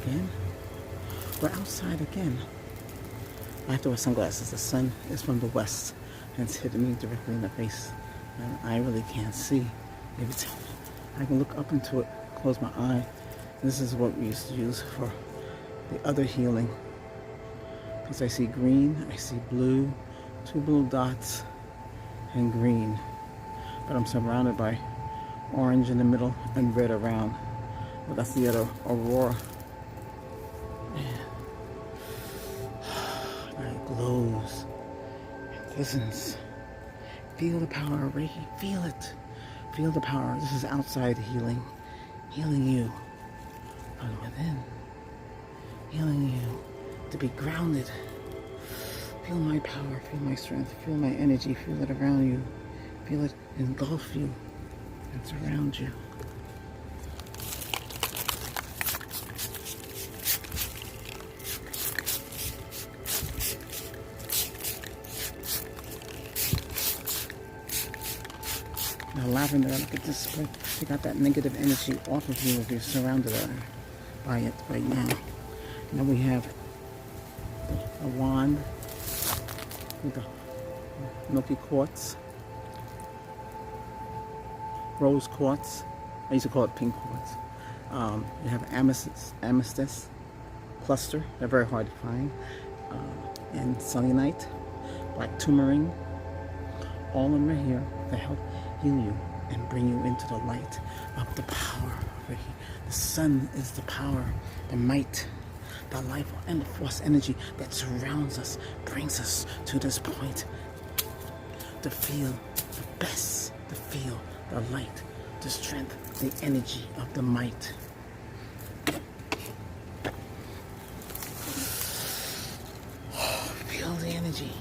again. We're outside again. I have to wear sunglasses. The sun is from the west and it's hitting me directly in the face. And I really can't see. Maybe I can look up into it, close my eye. This is what we used to use for the other healing. Because I see green, I see blue, 2 blue dots, and green. But I'm surrounded by orange in the middle and red around. But that's the other aurora. And it glows, it glistens. Feel the power of Reiki. Feel it. Feel the power. This is outside healing. Healing you from within. Healing you to be grounded. Feel my power. Feel my strength. Feel my energy. Feel it around you. Feel it engulf you and surround you. Now lavender, look at this, you got that negative energy off of you if you're surrounded by it right now. Now we have a wand with the milky quartz, rose quartz. I used to call it pink quartz. You have amethyst cluster. They're very hard to find. And selenite, black tourmaline. All of them are here to help heal you and bring you into the light of the power of Reiki. The sun is the power, the might, the life and the force energy that surrounds us, brings us to this point to feel the best, to feel the light, the strength, the energy of the might. Feel the energy,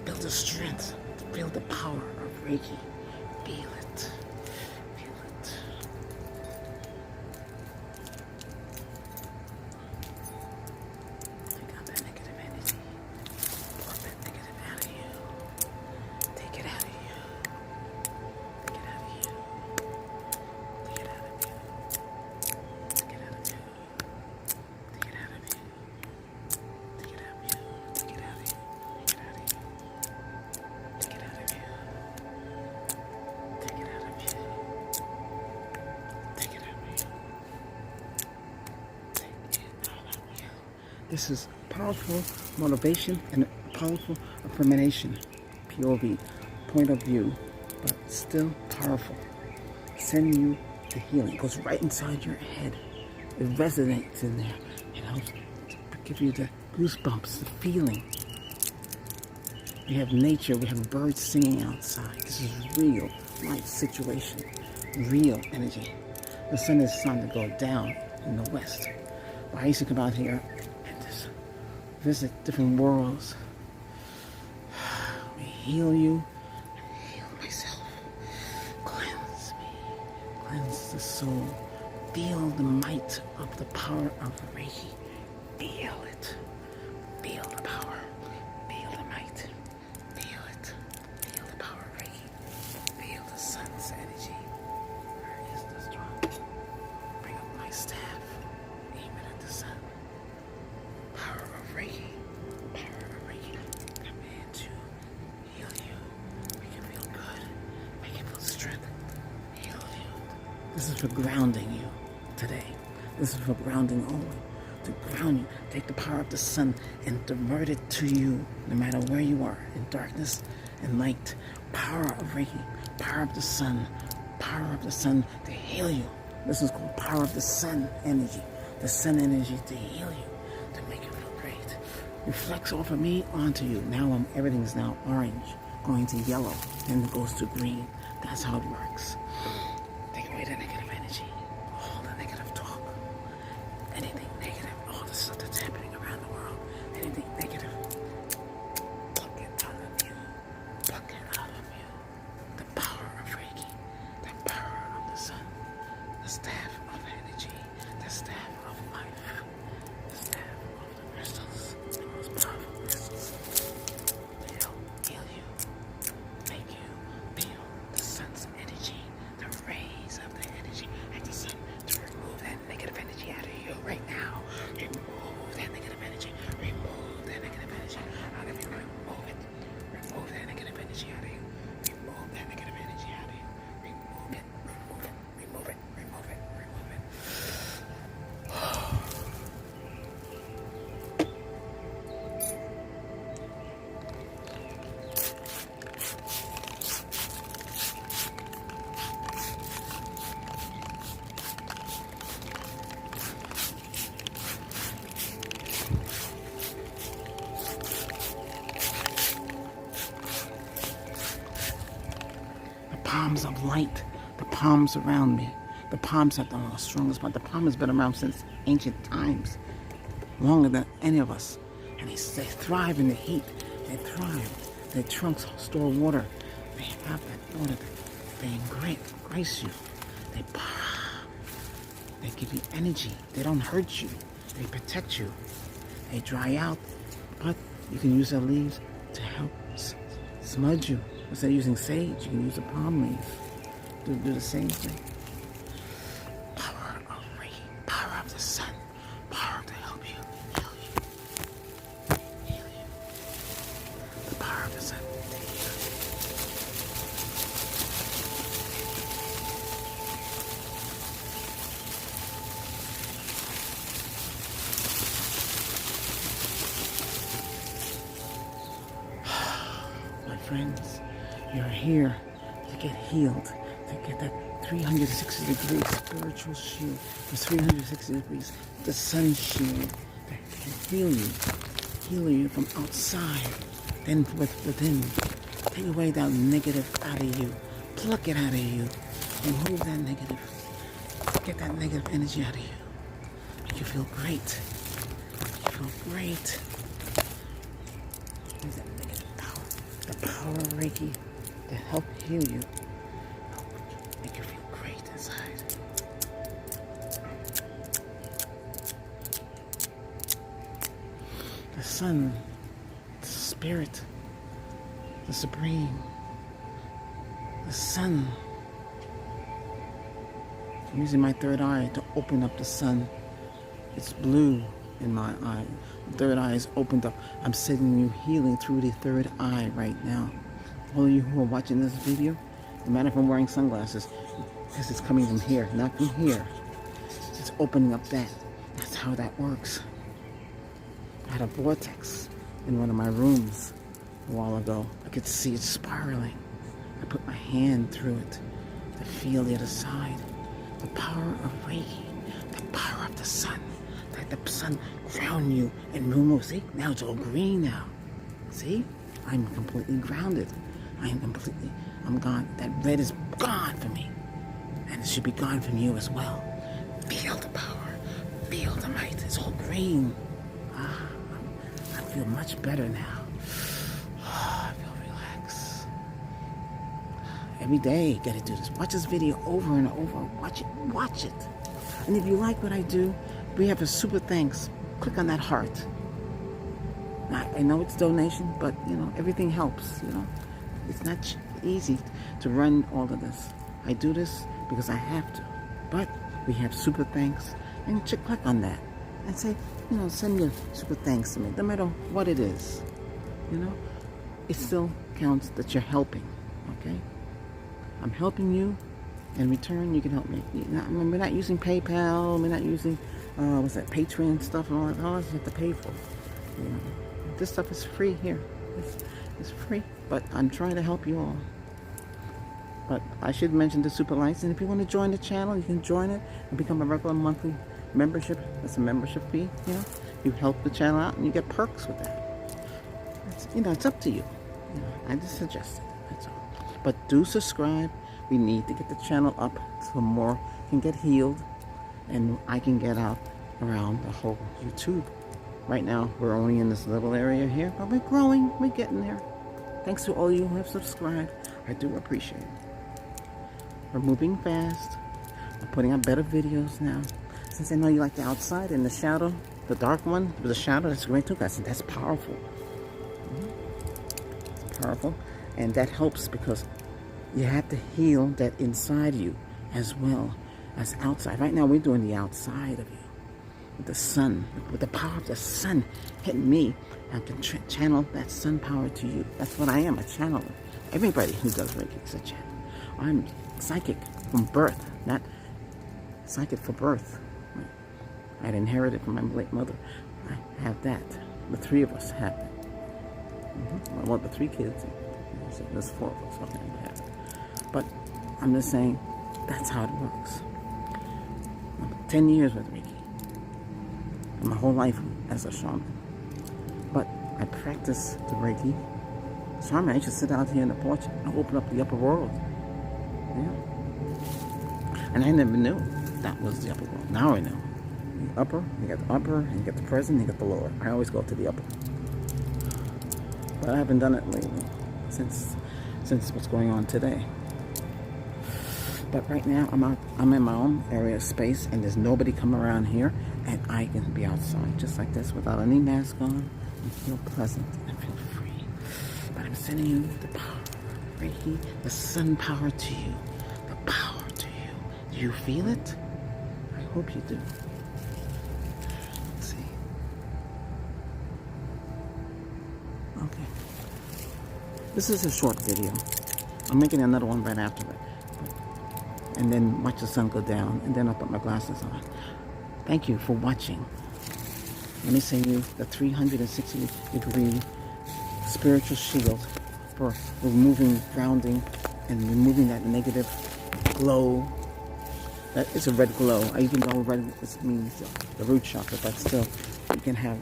feel the strength, feel the power of Reiki. Feel it. Feel it. Take out that negative energy. Pull that negative out of you. Take it out of you. Take it out of you. Take it out of you. Take it out of you. Take it out of you. Take it out of you. Take it out of you. Take it out of you. Take it out of you. Take it out of you. Take it out of you. Take it out of you. This is powerful motivation and powerful affirmation. POV, point of view, but still powerful. Sending you the healing. It goes right inside your head. It resonates in there. It helps to give you the goosebumps, the feeling. We have nature, we have birds singing outside. This is real life situation, real energy. The sun is starting to go down in the west. But I used to come out here and just visit different worlds. We heal you, heal myself. Cleanse me, cleanse the soul. Feel the might of the power of Reiki. Feel it. Feel the power. Feel the might. Feel it. Feel the power of Reiki. Feel the sun's energy. Where is the strong? Bring up my staff. Aim it at the sun. Power of Reiki. Power of Reiki. Come in to heal you. Make you feel good. Make you feel strength. Heal you. This is for grounding you today. This is for grounding only. To ground you, take the power of the sun and divert it to you, no matter where you are, in darkness and light. Power of Reiki, power of the sun to heal you. This is called power of the sun energy. The sun energy to heal you, to make you feel great. Reflects off of me onto you. Now everything's now orange, going to yellow, and it goes to green. That's how it works. Take away the negative energy, all the negative talk. Anything negative, all the stuff that's happening around the world, anything negative, pluck it out of you. Pluck it out of you. The power of Reiki, the power of the sun, the staff of energy, the staff of life, the staff of the crystals, the most powerful crystals. Heal you, make you feel the sun's energy, the palms of light, the palms around me. The palms are the most strongest part. The palm has been around since ancient times, longer than any of us. And they thrive in the heat. They thrive. Their trunks store water. They have that water. They embrace you. They give you energy. They don't hurt you. They protect you. They dry out, but you can use their leaves to help smudge you. Instead of using sage, you can use a palm leaf. Do the same thing. Power of Reiki, power of the sun, power to help you, heal you, heal you. The power of the sun. My friends, you're here to get healed, to get that 360 degree spiritual shield, the 360 degrees, the sun shield that can heal you from outside, then within. Take away that negative out of you, pluck it out of you, remove that negative, get that negative energy out of you. Make you feel great. Make you feel great. Use that negative power, the power of Reiki to help heal you. Make you feel great inside. The sun, the spirit, the supreme, the sun. I'm using my third eye to open up the sun. It's blue in my eye. The third eye is opened up. I'm sending you healing through the third eye right now. All of you who are watching this video, no matter if I'm wearing sunglasses, because it's coming from here, not from here. It's opening up that. That's how that works. I had a vortex in one of my rooms a while ago. I could see it spiraling. I put my hand through it to feel the other side. The power of Reiki, the power of the sun. Let the sun ground you and remove. See, now it's all green now. See, I'm completely grounded. I'm gone. That red is gone for me. And it should be gone from you as well. Feel the power. Feel the might. It's all green. I feel much better now. I feel relaxed. Every day, gotta do this. Watch this video over and over. Watch it. And if you like what I do, we have a super thanks. Click on that heart. I know it's donation, but you know, everything helps, you know. It's not easy to run all of this. I do this because I have to. But we have super thanks, and click on that and say, you know, send your super thanks to me, no matter what it is. You know, it still counts that you're helping. Okay, I'm helping you. In return, you can help me. We're not using PayPal. We're not using what's that, Patreon stuff and all that. All that you have to pay for. You know, this stuff is free here. It's free, but I'm trying to help you all. But I should mention the super lights, and if you want to join the channel, you can join it and become a regular monthly membership. That's a membership fee. You know, you help the channel out, and you get perks with that. It's up to you. You know, I just suggest it. That's all. But do subscribe. We need to get the channel up so more can get healed, and I can get out around the whole YouTube. Right now, we're only in this little area here, but we're growing. We're getting there. Thanks to all you who have subscribed. I do appreciate it. We're moving fast. I'm putting out better videos now. Since I know you like the outside and the shadow, the dark one with the shadow, that's great too. That's powerful. It's powerful. And that helps because you have to heal that inside you as well as outside. Right now, we're doing the outside of you. With the sun, with the power of the sun hitting me, I can channel that sun power to you. That's what I am, a channeler. Everybody who does Reiki is a channel. I'm psychic from birth, not psychic for birth. I had inherited from my late mother. I have that. The three of us have it. Well, the three kids. There's four of us. Okay, we have it. But I'm just saying, that's how it works. 10 years with Reiki. My whole life as a shaman. But I practice the Reiki. Shaman, I used to sit out here in the porch and open up the upper world. Yeah. And I never knew that was the upper world. Now I know. The upper, you got the upper, and you got the present, and you got the lower. I always go to the upper. But I haven't done it lately, since what's going on today. But right now, I'm in my own area of space, and there's nobody come around here, and I can be outside just like this without any mask on and feel pleasant and feel free. But I'm sending you the power, Reiki, the sun power to you, the power to you. Do you feel it? I hope you do. Let's see. Okay. This is a short video. I'm making another one right after it. And then watch the sun go down, and then I'll put my glasses on. Thank you for watching. Let me send you the 360-degree spiritual shield for removing, grounding, and removing that negative glow. That is a red glow. I even know red means the root chakra, but still, you can have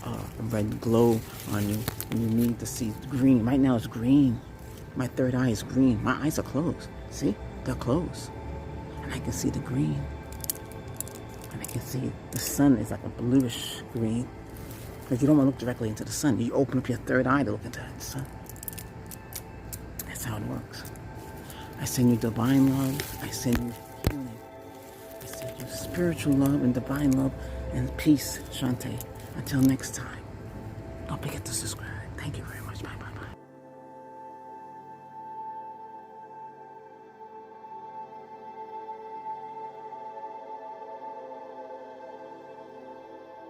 a red glow on you, and you need to see green. Right now it's green. My third eye is green. My eyes are closed. See? They're closed. And I can see the green. And I can see the sun is like a bluish green. Because you don't want to look directly into the sun. You open up your third eye to look into the sun. That's how it works. I send you divine love. I send you healing. I send you spiritual love and divine love and peace, Shantae. Until next time. Don't forget to subscribe. Thank you very much. Bye-bye.